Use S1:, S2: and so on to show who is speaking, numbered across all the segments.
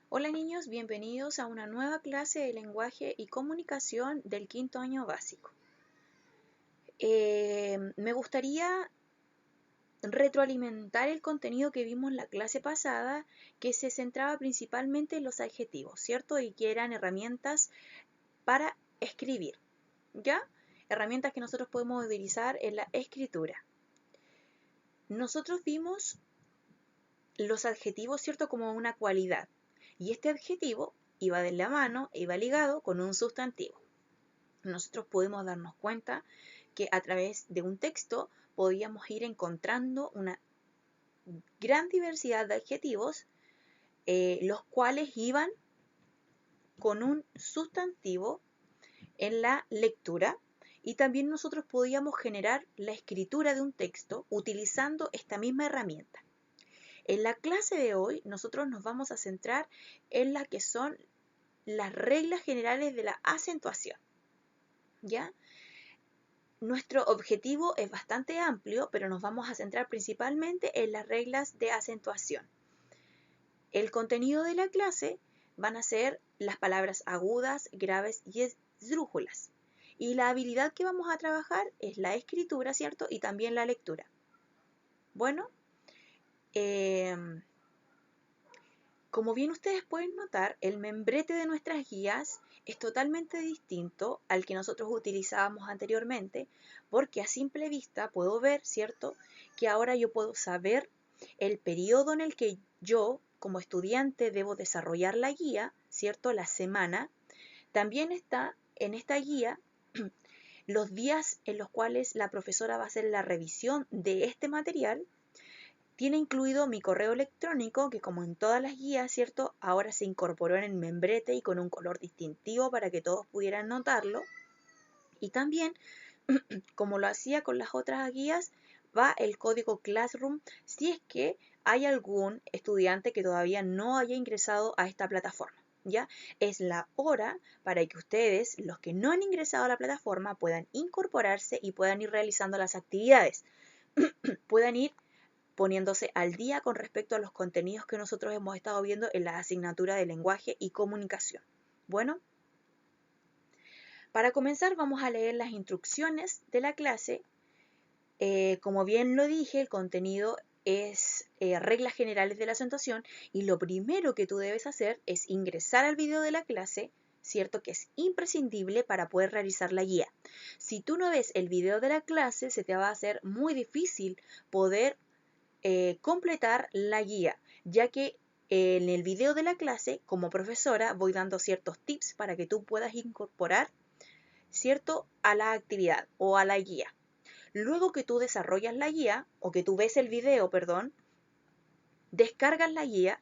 S1: Hola niños, bienvenidos a una nueva clase de lenguaje y comunicación del quinto año básico. Me gustaría retroalimentar el contenido que vimos en la clase pasada, que se centraba principalmente en los adjetivos, ¿cierto? Y que eran herramientas para escribir, ¿ya? Herramientas que nosotros podemos utilizar en la escritura. Nosotros vimos los adjetivos, ¿cierto? Como una cualidad. Y este adjetivo iba de la mano, iba ligado con un sustantivo. Nosotros podemos darnos cuenta que a través de un texto podíamos ir encontrando una gran diversidad de adjetivos, los cuales iban con un sustantivo en la lectura, y también nosotros podíamos generar la escritura de un texto utilizando esta misma herramienta. En la clase de hoy nosotros nos vamos a centrar en las que son las reglas generales de la acentuación, ¿ya? Nuestro objetivo es bastante amplio, pero nos vamos a centrar principalmente en las reglas de acentuación. El contenido de la clase van a ser las palabras agudas, graves y esdrújulas. Y la habilidad que vamos a trabajar es la escritura, ¿cierto? Y también la lectura. Bueno, como bien ustedes pueden notar, el membrete de nuestras guías es totalmente distinto al que nosotros utilizábamos anteriormente, porque a simple vista puedo ver, ¿cierto?, que ahora yo puedo saber el periodo en el que yo, como estudiante, debo desarrollar la guía, ¿cierto?, la semana. También está en esta guía los días en los cuales la profesora va a hacer la revisión de este material. Tiene incluido mi correo electrónico, que como en todas las guías, ¿cierto? Ahora se incorporó en el membrete y con un color distintivo para que todos pudieran notarlo. Y también, como lo hacía con las otras guías, va el código Classroom si es que hay algún estudiante que todavía no haya ingresado a esta plataforma. ¿Ya? Es la hora para que ustedes, los que no han ingresado a la plataforma, puedan incorporarse y puedan ir realizando las actividades. Puedan ir poniéndose al día con respecto a los contenidos que nosotros hemos estado viendo en la asignatura de lenguaje y comunicación. Bueno, para comenzar vamos a leer las instrucciones de la clase. Como bien lo dije, el contenido es reglas generales de la acentuación, y lo primero que tú debes hacer es ingresar al video de la clase, ¿cierto? Que es imprescindible para poder realizar la guía. Si tú no ves el video de la clase, se te va a hacer muy difícil poder completar la guía, ya que en el video de la clase, como profesora, voy dando ciertos tips para que tú puedas incorporar, ¿cierto?, a la actividad o a la guía. Luego que tú desarrollas la guía, o que tú ves el video, perdón, descargas la guía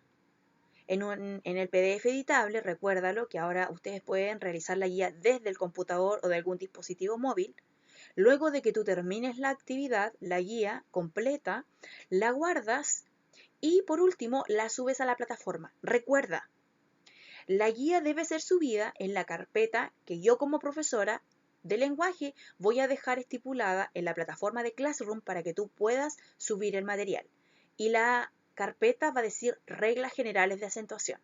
S1: en el PDF editable. Recuérdalo que ahora ustedes pueden realizar la guía desde el computador o de algún dispositivo móvil. Luego de que tú termines la actividad, la guía completa, la guardas y por último la subes a la plataforma. Recuerda, la guía debe ser subida en la carpeta que yo como profesora de lenguaje voy a dejar estipulada en la plataforma de Classroom para que tú puedas subir el material. Y la carpeta va a decir reglas generales de acentuación.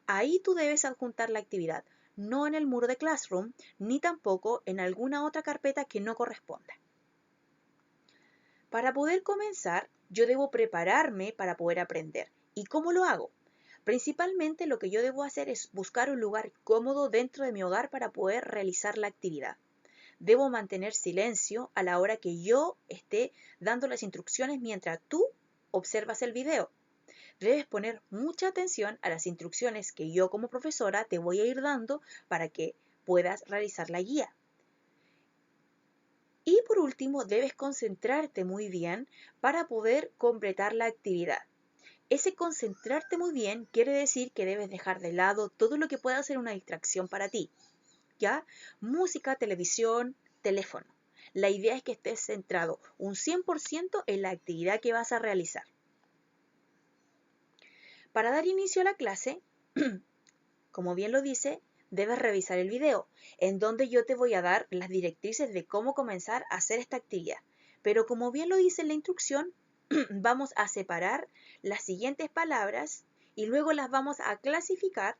S1: Ahí tú debes adjuntar la actividad, no en el muro de Classroom, ni tampoco en alguna otra carpeta que no corresponda. Para poder comenzar, yo debo prepararme para poder aprender. ¿Y cómo lo hago? Principalmente lo que yo debo hacer es buscar un lugar cómodo dentro de mi hogar para poder realizar la actividad. Debo mantener silencio a la hora que yo esté dando las instrucciones mientras tú observas el video. Debes poner mucha atención a las instrucciones que yo como profesora te voy a ir dando para que puedas realizar la guía. Y por último, debes concentrarte muy bien para poder completar la actividad. Ese concentrarte muy bien quiere decir que debes dejar de lado todo lo que pueda ser una distracción para ti, ¿ya? Música, televisión, teléfono. La idea es que estés centrado un 100% en la actividad que vas a realizar. Para dar inicio a la clase, como bien lo dice, debes revisar el video, en donde yo te voy a dar las directrices de cómo comenzar a hacer esta actividad. Pero como bien lo dice en la instrucción, vamos a separar las siguientes palabras y luego las vamos a clasificar,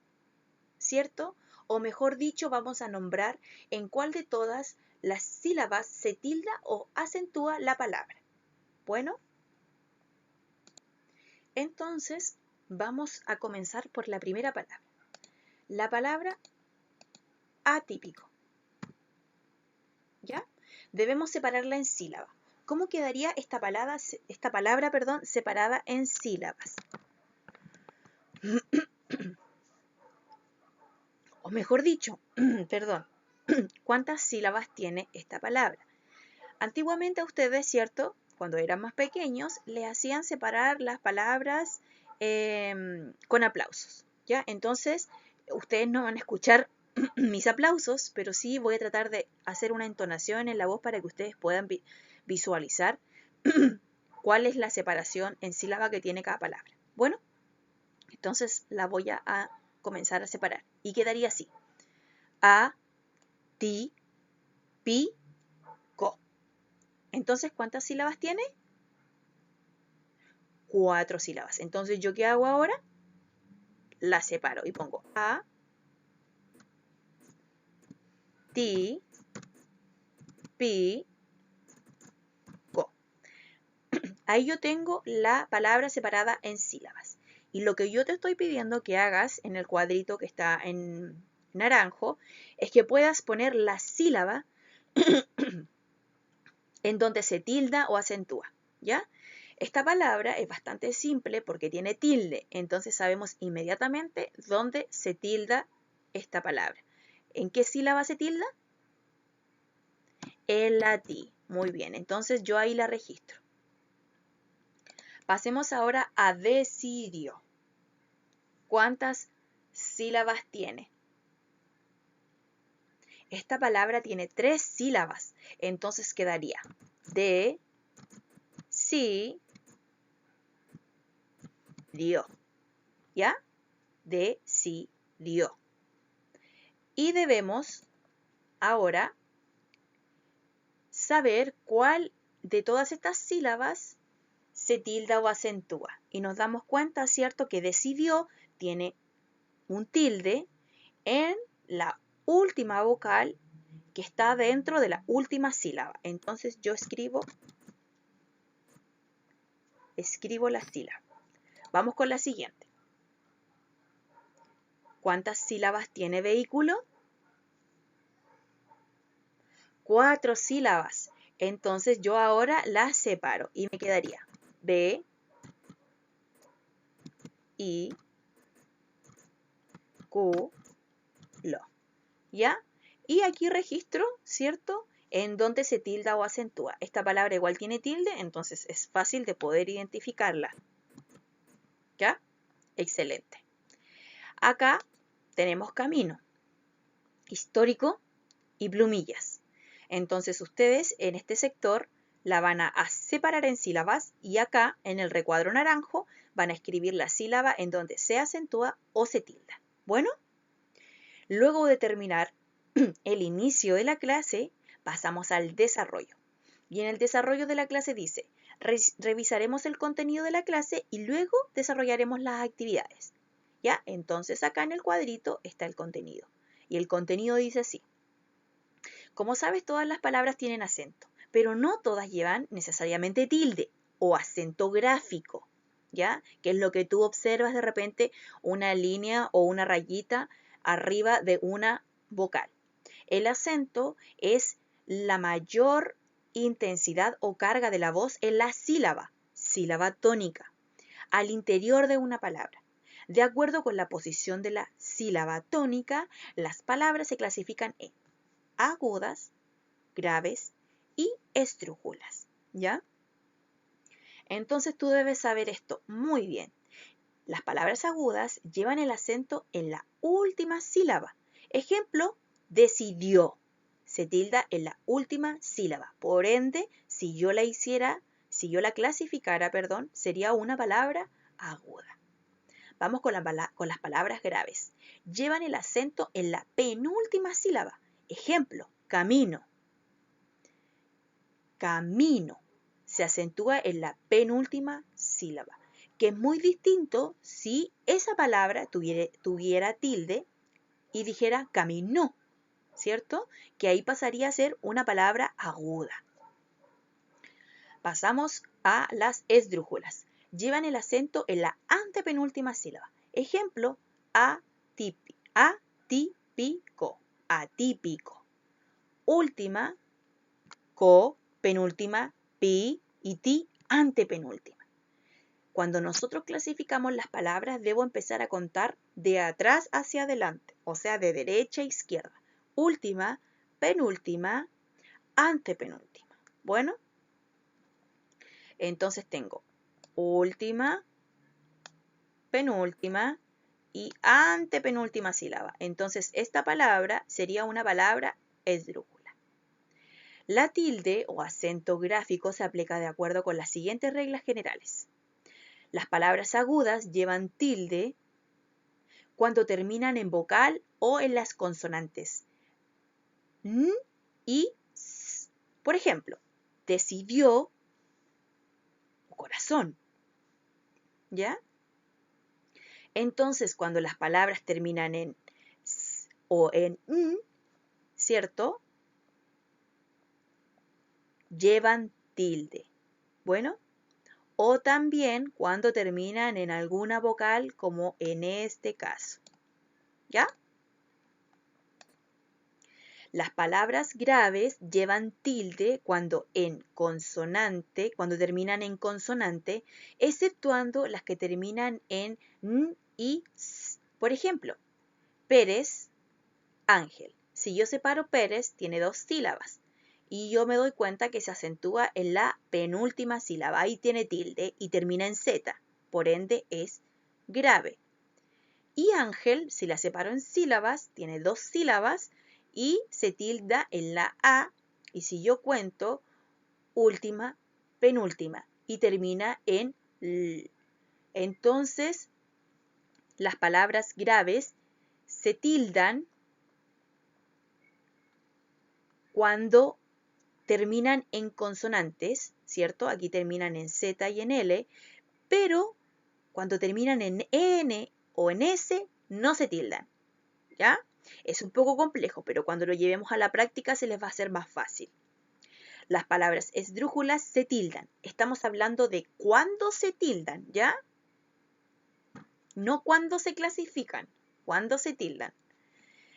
S1: ¿cierto? O mejor dicho, vamos a nombrar en cuál de todas las sílabas se tilda o acentúa la palabra. Bueno, entonces vamos a comenzar por la primera palabra. La palabra atípico. ¿Ya? Debemos separarla en sílabas. ¿Cómo quedaría esta palabra, separada en sílabas? O mejor dicho, perdón, ¿cuántas sílabas tiene esta palabra? Antiguamente a ustedes, ¿cierto? Cuando eran más pequeños, les hacían separar las palabras con aplausos, ¿ya? Entonces, ustedes no van a escuchar mis aplausos, pero sí voy a tratar de hacer una entonación en la voz para que ustedes puedan visualizar cuál es la separación en sílaba que tiene cada palabra. Bueno, entonces la voy a comenzar a separar y quedaría así. A, ti, pi, co. Entonces, ¿cuántas sílabas tiene? 4 sílabas. Entonces, ¿yo qué hago ahora? La separo y pongo a, ti, pi, co. Ahí yo tengo la palabra separada en sílabas. Y lo que yo te estoy pidiendo que hagas en el cuadrito que está en naranjo es que puedas poner la sílaba en donde se tilda o acentúa, ¿ya? Esta palabra es bastante simple porque tiene tilde, entonces sabemos inmediatamente dónde se tilda esta palabra. ¿En qué sílaba se tilda? En la ti. Muy bien, entonces yo ahí la registro. Pasemos ahora a decidió. ¿Cuántas sílabas tiene? Esta palabra tiene 3 sílabas, entonces quedaría de, si, dio. ¿Ya? Decidió. Y debemos ahora saber cuál de todas estas sílabas se tilda o acentúa. Y nos damos cuenta, ¿cierto?, que decidió tiene un tilde en la última vocal que está dentro de la última sílaba. Entonces yo escribo la sílaba. Vamos con la siguiente. ¿Cuántas sílabas tiene vehículo? 4 sílabas. Entonces yo ahora las separo y me quedaría B, I, Q, Lo. ¿Ya? Y aquí registro, ¿cierto?, en donde se tilda o acentúa. Esta palabra igual tiene tilde, entonces es fácil de poder identificarla. ¿Ya? Excelente. Acá tenemos camino, histórico y plumillas. Entonces ustedes en este sector la van a separar en sílabas y acá en el recuadro naranjo van a escribir la sílaba en donde se acentúa o se tilda. Bueno, luego de terminar el inicio de la clase, pasamos al desarrollo. Y en el desarrollo de la clase dice, revisaremos el contenido de la clase y luego desarrollaremos las actividades. ¿Ya? Entonces acá en el cuadrito está el contenido. Y el contenido dice así. Como sabes, todas las palabras tienen acento, pero no todas llevan necesariamente tilde o acento gráfico, ¿ya? Que es lo que tú observas de repente una línea o una rayita arriba de una vocal. El acento es la mayor intensidad o carga de la voz en la sílaba tónica, al interior de una palabra. De acuerdo con la posición de la sílaba tónica, las palabras se clasifican en agudas, graves y esdrújulas, ¿ya? Entonces tú debes saber esto muy bien. Las palabras agudas llevan el acento en la última sílaba. Ejemplo, decidió. Se tilda en la última sílaba. Por ende, si yo la clasificara, sería una palabra aguda. Vamos con las palabras graves. Llevan el acento en la penúltima sílaba. Ejemplo, camino. Camino. Se acentúa en la penúltima sílaba. que es muy distinto si esa palabra tuviera tilde y dijera caminó, ¿cierto? Que ahí pasaría a ser una palabra aguda. Pasamos a las esdrújulas. Llevan el acento en la antepenúltima sílaba. Ejemplo, atípico, atípico. Última, co, penúltima, pi y ti, antepenúltima. Cuando nosotros clasificamos las palabras, debo empezar a contar de atrás hacia adelante, o sea, de derecha a izquierda. Última, penúltima, antepenúltima. Bueno, entonces tengo última, penúltima y antepenúltima sílaba. Entonces, esta palabra sería una palabra esdrújula. La tilde o acento gráfico se aplica de acuerdo con las siguientes reglas generales. Las palabras agudas llevan tilde cuando terminan en vocal o en las consonantes n y s. Por ejemplo, decidió corazón. ¿Ya? Entonces, cuando las palabras terminan en s o en n, ¿cierto? Llevan tilde. Bueno, o también cuando terminan en alguna vocal, como en este caso. ¿Ya? Las palabras graves llevan tilde cuando terminan en consonante, exceptuando las que terminan en n y s. Por ejemplo, Pérez, Ángel. Si yo separo Pérez, tiene 2 sílabas. Y yo me doy cuenta que se acentúa en la penúltima sílaba. Ahí tiene tilde y termina en Z. Por ende, es grave. Y Ángel, si la separo en sílabas, tiene 2 sílabas y se tilda en la A. Y si yo cuento, última, penúltima. Y termina en L. Entonces, las palabras graves se tildan cuando terminan en consonantes, ¿cierto? Aquí terminan en Z y en L, pero cuando terminan en N o en S, no se tildan, ¿ya? Es un poco complejo, pero cuando lo llevemos a la práctica se les va a hacer más fácil. Las palabras esdrújulas se tildan. Estamos hablando de cuándo se tildan, ¿ya? No cuándo se clasifican, cuándo se tildan.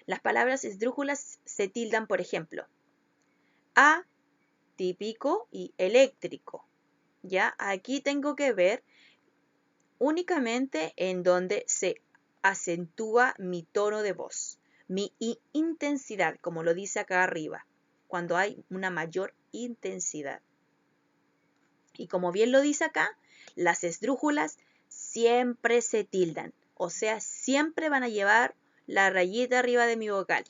S1: Las palabras esdrújulas se tildan, por ejemplo, atípico y eléctrico. ¿Ya? Aquí tengo que ver únicamente en donde se acentúa mi tono de voz, mi intensidad, como lo dice acá arriba, cuando hay una mayor intensidad. Y como bien lo dice acá, las esdrújulas siempre se tildan, o sea, siempre van a llevar la rayita arriba de mi vocal.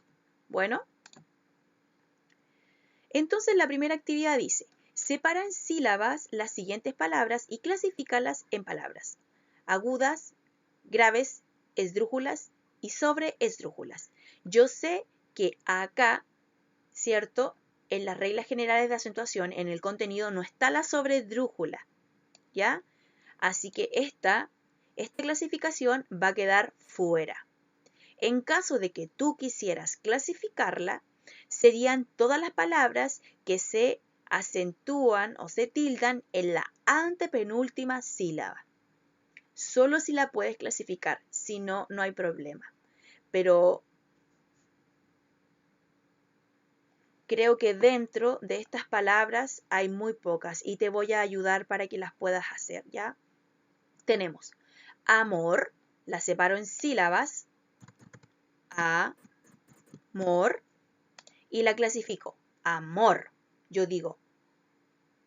S1: Bueno, entonces la primera actividad dice, separa en sílabas las siguientes palabras y clasifícalas en palabras agudas, graves, esdrújulas y sobreesdrújulas. Yo sé que acá, ¿cierto? En las reglas generales de acentuación, en el contenido, no está la sobreesdrújula, ¿ya? Así que esta clasificación va a quedar fuera. En caso de que tú quisieras clasificarla, serían todas las palabras que se acentúan o se tildan en la antepenúltima sílaba. Solo si la puedes clasificar, si no, no hay problema. Pero creo que dentro de estas palabras hay muy pocas y te voy a ayudar para que las puedas hacer, ¿ya? Tenemos amor, la separo en sílabas, amor, y la clasifico, amor. Yo digo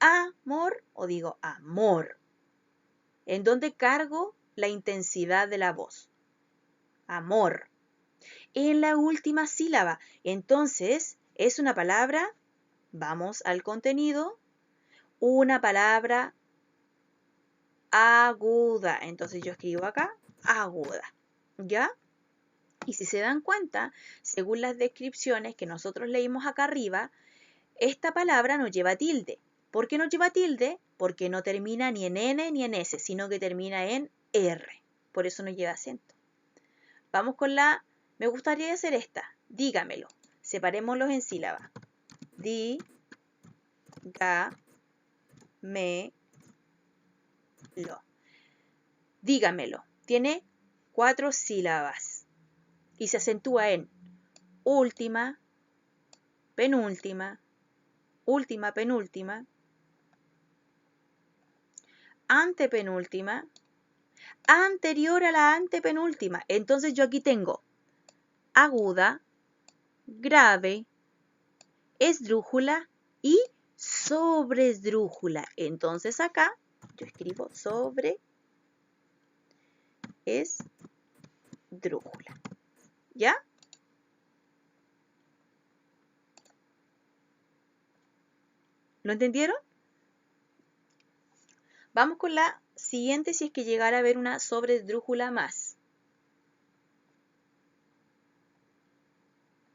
S1: amor o digo amor. ¿En dónde cargo la intensidad de la voz? Amor. En la última sílaba. Entonces, es una palabra, vamos al contenido, una palabra aguda. Entonces yo escribo acá, aguda. ¿Ya? Y si se dan cuenta, según las descripciones que nosotros leímos acá arriba, esta palabra no lleva tilde. ¿Por qué no lleva tilde? porque no termina ni en N ni en S, sino que termina en R. Por eso no lleva acento. Vamos con la, me gustaría hacer esta, dígamelo. Separémoslos en sílabas. Di, ga, me, lo. Dígamelo. Tiene 4 sílabas y se acentúa en última, penúltima, última, penúltima, antepenúltima, anterior a la antepenúltima. Entonces yo aquí tengo aguda, grave, esdrújula y sobreesdrújula. Entonces acá yo escribo sobreesdrújula. ¿Ya? ¿Lo entendieron? Vamos con la siguiente si es que llegara a haber una sobreesdrújula más.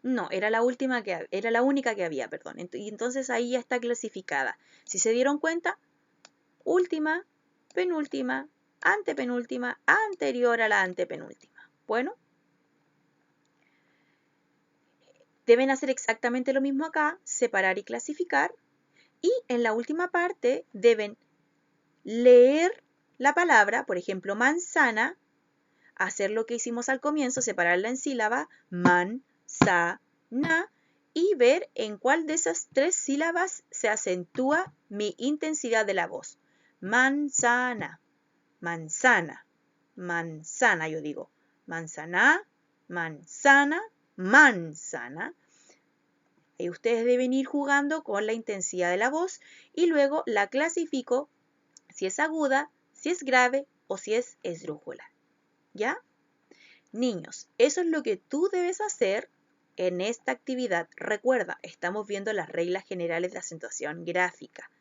S1: No, era la única que había, perdón. Y entonces ahí ya está clasificada. Si se dieron cuenta, última, penúltima, antepenúltima, anterior a la antepenúltima. Bueno, deben hacer exactamente lo mismo acá, separar y clasificar. Y en la última parte deben leer la palabra, por ejemplo, manzana, hacer lo que hicimos al comienzo, separarla en sílaba, man, sa, na, y ver en cuál de esas 3 sílabas se acentúa mi intensidad de la voz. Manzana, manzana, manzana, yo digo. Manzana, manzana, manzana. Y ustedes deben ir jugando con la intensidad de la voz y luego la clasifico si es aguda, si es grave o si es esdrújula. ¿Ya? Niños, eso es lo que tú debes hacer en esta actividad. Recuerda, estamos viendo las reglas generales de acentuación gráfica.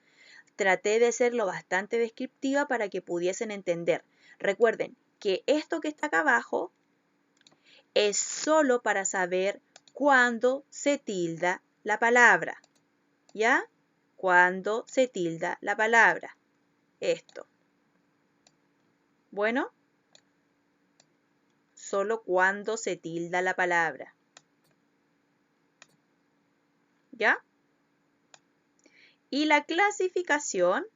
S1: Traté de ser lo bastante descriptiva para que pudiesen entender. Recuerden que esto que está acá abajo es solo para saber cuándo se tilda la palabra. ¿Ya? Cuándo se tilda la palabra. Esto. Bueno, solo cuando se tilda la palabra. ¿Ya? Y la clasificación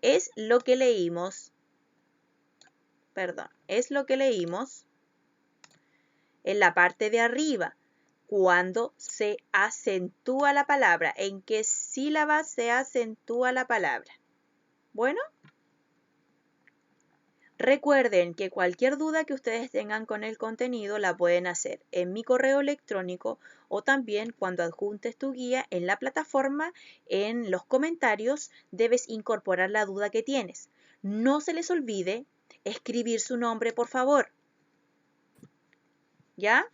S1: es lo que leímos, es lo que leímos en la parte de arriba, cuando se acentúa la palabra, en qué sílaba se acentúa la palabra. Bueno, recuerden que cualquier duda que ustedes tengan con el contenido la pueden hacer en mi correo electrónico o también cuando adjuntes tu guía en la plataforma, en los comentarios debes incorporar la duda que tienes. No se les olvide escribir su nombre, por favor. ¿Ya?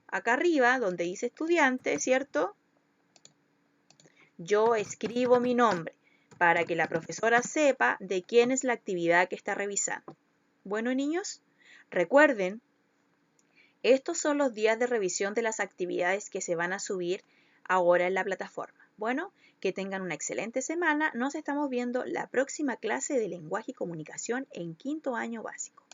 S1: Acá arriba, donde dice estudiante, ¿cierto? Yo escribo mi nombre para que la profesora sepa de quién es la actividad que está revisando. Bueno, niños, recuerden, estos son los días de revisión de las actividades que se van a subir ahora en la plataforma. Bueno, que tengan una excelente semana. Nos estamos viendo la próxima clase de lenguaje y comunicación en 5º año básico.